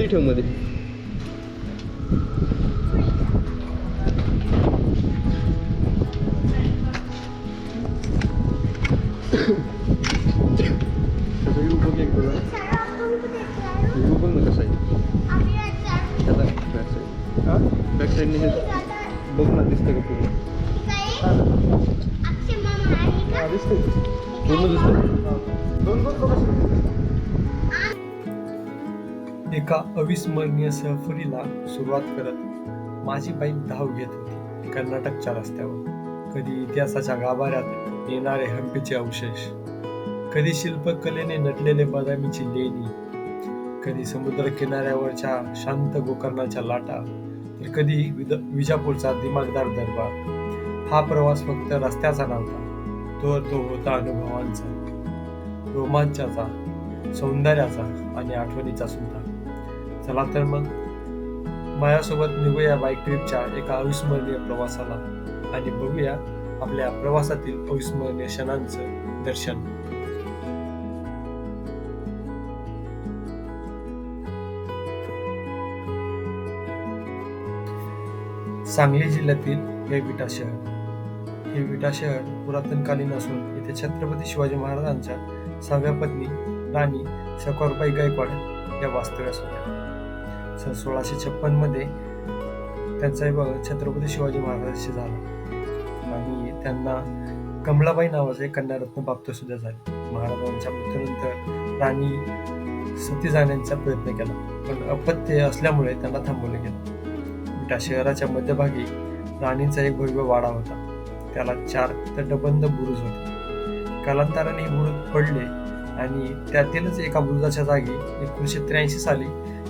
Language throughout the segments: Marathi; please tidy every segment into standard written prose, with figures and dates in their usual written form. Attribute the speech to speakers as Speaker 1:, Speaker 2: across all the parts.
Speaker 1: खाली ठेव मध्ये. बॅक साईडने हे बघ ना, दिसतं का पूर्ण? दिसतंय पूर्ण दिसतंय.
Speaker 2: एका अविस्मरणीय सहफरीला सुरुवात करत माझी बाईक धाव घेत होती कर्नाटकच्या रस्त्यावर. कधी इतिहासाच्या गाभाऱ्यात येणारे हंपीचे अवशेष, कधी शिल्पकलेने नटलेले बदामीची लेणी, कधी समुद्र किनाऱ्यावरच्या शांत गोकर्णाच्या लाटा, तर कधी विजापूरचा दिमागदार दरबार. हा प्रवास फक्त रस्त्याचा नव्हता, तो होता अनुभवांचा, रोमांचाचा, सौंदर्याचा आणि आठवणीचा सुद्धा. चला तर मग माझ्यासोबत निघूया बाईक ट्रिपच्या एका अविस्मरणीय प्रवासाला आणि बघूया आपल्या प्रवासातील अविस्मरणीय क्षणांचं दर्शन. सांगली जिल्ह्यातील हे विटा शहर. हे विटा शहर पुरातनकालीन असून येथे छत्रपती शिवाजी महाराजांच्या 6व्या पत्नी राणी सखोरबाई गायकवाड या वास्तव्यास होत्या. सन 1656 मध्ये त्यांचा विवाह छत्रपती शिवाजी महाराजांशी झाला आणि त्यांना कमलाबाई नावाचे एक कन्यारत्न प्राप्त सुद्धा झाले. महाराजांच्या मृत्यूनंतर राणी सती जाण्याचा प्रयत्न केला, पण अपत्य असल्यामुळे त्यांना थांबवले गेले. विटा शहराच्या मध्यभागी राणींचा एक भव्य वाडा होता. त्याला 4 तटबंद बुरुज होते. कालांतराने हे बुरुज पडले आणि त्यातीलच एका बुरुजाच्या जागी 1983 साली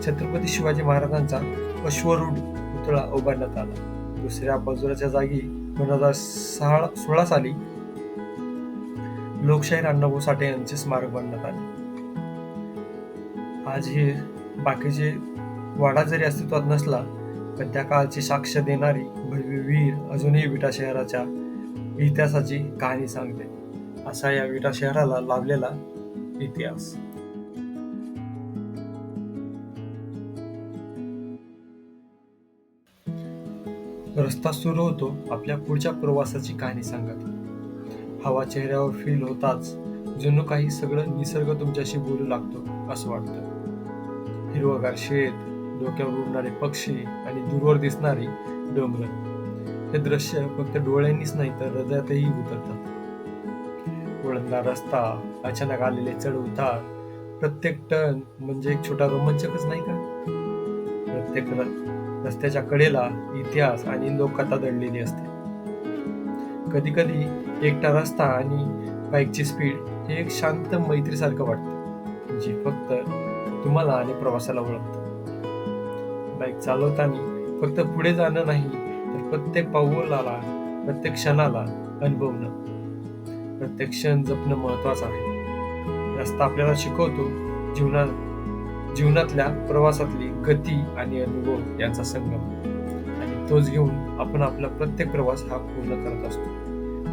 Speaker 2: छत्रपती शिवाजी महाराजांचा अश्वरूढ पुतळा उभारण्यात आला. दुसऱ्या बाजूच्या जागी 2016 साली लोकशाहीर अण्णाभाऊ साठे यांचे स्मारक बांधण्यात आले. आज हे बाकीचे वाडा जरी अस्तित्वात नसला, पण त्या काळची साक्ष देणारी भव्य विहीर अजूनही विटा शहराच्या इतिहासाची कहाणी सांगते. असा या विटा शहराला लाभलेला इतिहास. रस्ता सुरू होतो आपल्या पुढच्या प्रवासाची कहाणी सांगत. हवा चेहऱ्यावर फील होताच जणू काही सगळं निसर्ग तुमच्याशी बोलू लागतो असं वाटतं. हिरवगार शेत, डोक्यावर उडणारे पक्षी आणि दूरवर दिसणारी डोंगर. हे दृश्य फक्त डोळ्यांनीच नाही तर हृदयातही उतरतात. वळणदार रस्ता, अचानक आलेले चढ उतार, प्रत्येक टर्न म्हणजे एक छोटा रोमांचकच नाही का? प्रत्येक रस्त्याच्या कडेला इतिहास आणि लोककथा दडलेली असते. कधी कधी एकटा रस्ता आणि बाईकची स्पीड हे एक शांत मैत्रीसारखं वाटतं, जी फक्त तुम्हाला आणि प्रवासाला ओळखतं. बाईक चालवताना फक्त पुढे जाणं नाही तर प्रत्येक पाऊलाला, प्रत्येक क्षणाला अनुभवणं, प्रत्येक क्षण जपणं महत्वाचं आहे. रस्ता आपल्याला शिकवतो जीवनातल्या प्रवासातली गती आणि अनुभव यांचा संगम, आणि तोच घेऊन आपण आपला प्रत्येक प्रवास हा पूर्ण करत असतो.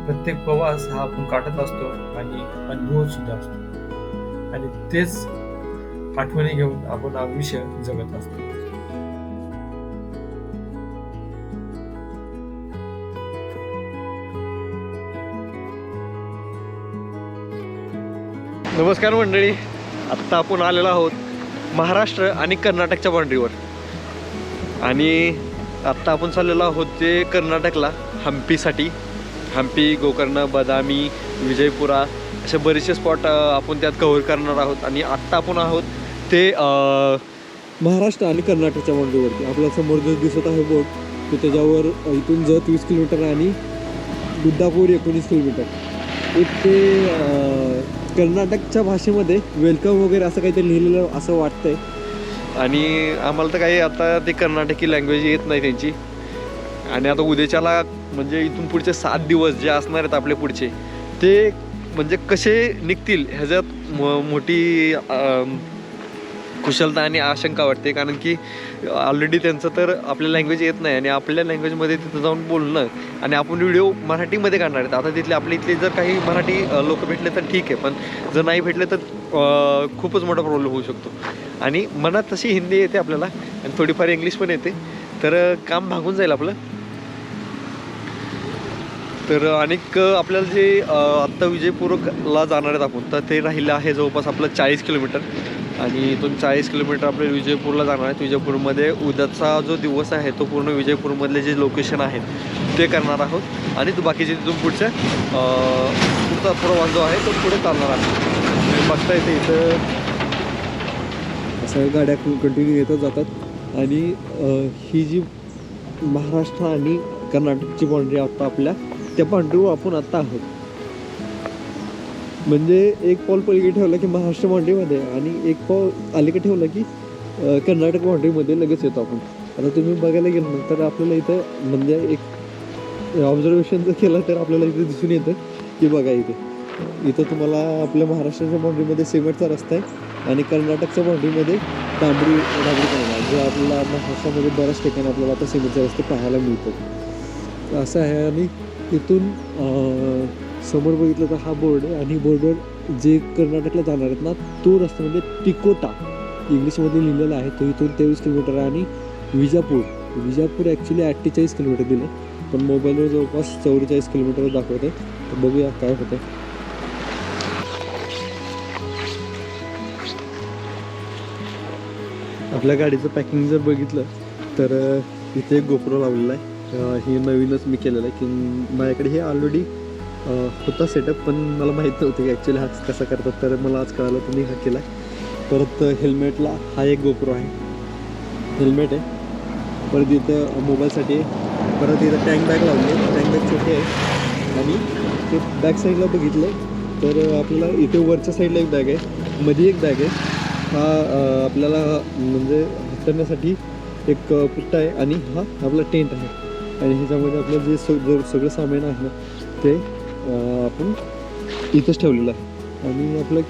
Speaker 2: प्रत्येक प्रवास हा आपण काढत असतो आणि अनुभव सुद्धा असतो, आणि तेच आठवणी घेऊन आपण आयुष्य जगत असतो.
Speaker 1: नमस्कार मंडळी, आत्ता आपण आलेलो आहोत महाराष्ट्र आणि कर्नाटकच्या बाउंड्रीवर. आणि आत्ता आपण चाललेलो आहोत ते कर्नाटकला हम्पीसाठी. हम्पी, गोकर्ण, बदामी, विजयपुरा असे बरेचसे स्पॉट आपण त्यात कव्हर करणार आहोत. आणि आत्ता आपण आहोत ते महाराष्ट्र आणि कर्नाटकच्या बाउंड्रीवरती. आपल्या समोर जो दिसत आहे बोट, तो त्याच्यावर इथून जत 20 किलोमीटर आणि बुद्धापूर 19 किलोमीटर. एक ते कर्नाटकच्या भाषेमध्ये वेलकम वगैरे असं काहीतरी लिहिलेलं असं वाटतंय. आणि आम्हाला तर काही आता ते कर्नाटकी लँग्वेज येत नाही त्यांची. आणि आता उद्याच्याला म्हणजे इथून पुढचे 7 दिवस जे असणार आहेत आपले पुढचे, ते म्हणजे कसे निघतील ह्याच्यात मोठी कुशलता आणि आशंका वाटते. कारण की ऑलरेडी त्यांचं तर आपल्या लँग्वेज येत नाही आणि आपल्या लँग्वेजमध्ये तिथं जाऊन बोलणं, आणि आपण व्हिडिओ मराठीमध्ये काढणार आहेत. आता तिथले आपल्या इथले जर काही मराठी लोक भेटले तर ठीक आहे, पण जर नाही भेटले तर खूपच मोठा प्रॉब्लेम होऊ शकतो. आणि मनात तशी हिंदी येते आपल्याला आणि थोडीफार इंग्लिश पण येते, तर काम भागून जाईल आपलं. तर अनेक आपल्याला जे आत्ता विजयपूरला जाणार आहेत आपण, तर ते राहिलं आहे जवळपास आपलं 40 किलोमीटर. आणि इथून 40 किलोमीटर आपल्या विजयपूरला जाणार आहेत. विजयपूरमध्ये उद्याचा जो दिवस आहे तो पूर्ण विजयपूरमधले जे लोकेशन आहेत ते करणार आहोत. आणि बाकीचे तिथून पुढचा प्रवास जो आहे तो पुढे चालणार आहे. बघता येते इथं असं गाड्या कंटिन्यू येतच जातात. आणि ही जी महाराष्ट्र आणि कर्नाटकची बाँड्री आत्ता आपल्या त्या बाँड्रीवर आपण आत्ता आहोत. म्हणजे एक पाऊल पलीकडे ठेवला की महाराष्ट्र बाँड्रीमध्ये आणि एक पाऊल अलीकडे ठेवला की कर्नाटक बाँड्रीमध्ये लगेच येतो आपण. आता तुम्ही बघायला गेलं ना तर आपल्याला इथं म्हणजे एक ऑब्झर्वेशन जर केलं तर आपल्याला इथे दिसून येतं की बघा इथं तुम्हाला आपल्या महाराष्ट्राच्या बाँड्रीमध्ये सिमेंटचा रस्ता आहे आणि कर्नाटकच्या बाँड्रीमध्ये डांबरी करणार, जे आपल्याला महाराष्ट्रामध्ये बऱ्याच ठिकाणी आपल्याला आता सिमेंटचे रस्ते पाहायला मिळतात. असं आहे. आणि इथून समोर बघितलं तर हा बोर्ड आहे आणि बोर्डवर जे कर्नाटकला जाणार आहेत ना तो रस्ता म्हणजे तिकोटा इंग्लिशमध्ये लिहिलेला आहे. तो इथून 23 किलोमीटर आहे. आणि विजापूर ॲक्च्युली 48 किलोमीटर दिलं, पण मोबाईलवर जवळपास 44 किलोमीटर दाखवत आहे. तर बघूया काय होतं. आपल्या गाडीचं पॅकिंग जर बघितलं तर इथे एक गोप्रो लावलेला आहे. हे नवीनच मी केलेलं आहे की माझ्याकडे हे ऑलरेडी होता सेटअप, पण मला माहीत नव्हतं की ॲक्च्युली हा कसा करतात, तर मला आज कळालं तर मी हा केला आहे. परत हेल्मेटला हा एक गोप्रो आहे, हेल्मेट आहे. परत इथं मोबाईलसाठी आहे. परत इथं टँक बॅग लावली आहे, टँक बॅग छोटी आहे. आणि ते बॅक साईडला बघितलं तर आपल्याला इथे वरच्या साईडला एक बॅग आहे, मध्ये एक बॅग आहे. हा आपल्याला म्हणजे हाताळण्यासाठी एक पुट्टा आहे. आणि हा आपला टेंट आहे. आणि ह्याच्यामध्ये आपलं जे सगळं सामान आहे ना ते आपण इथंच ठेवलेलं आहे. आणि आपलं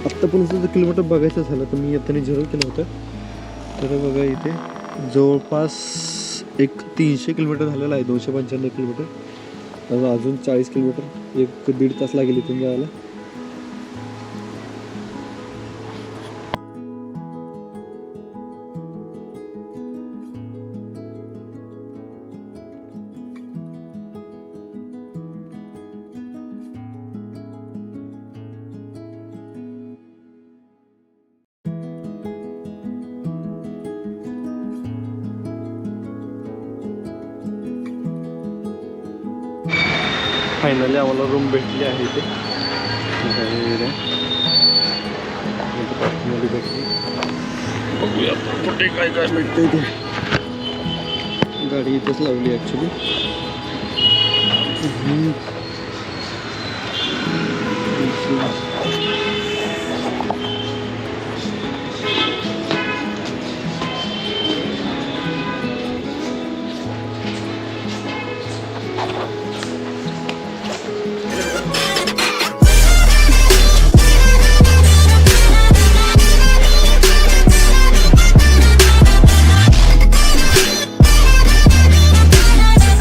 Speaker 1: आत्तापर्यंत जर किलोमीटर बघायचं झालं तर मी आत्ताने 0 केलं होतं. तर बघा इथे जवळपास एक 300 किलोमीटर झालेलं आहे, 295 किलोमीटर. अजून 40 किलोमीटर, 1-1.5 तास लागेल इथून जायला. फायनली आम्हाला रूम भेटली आहे इथे. बघूया कुठे काय काय भेटतं इथे. गाडी इथेच लावली ॲक्च्युली.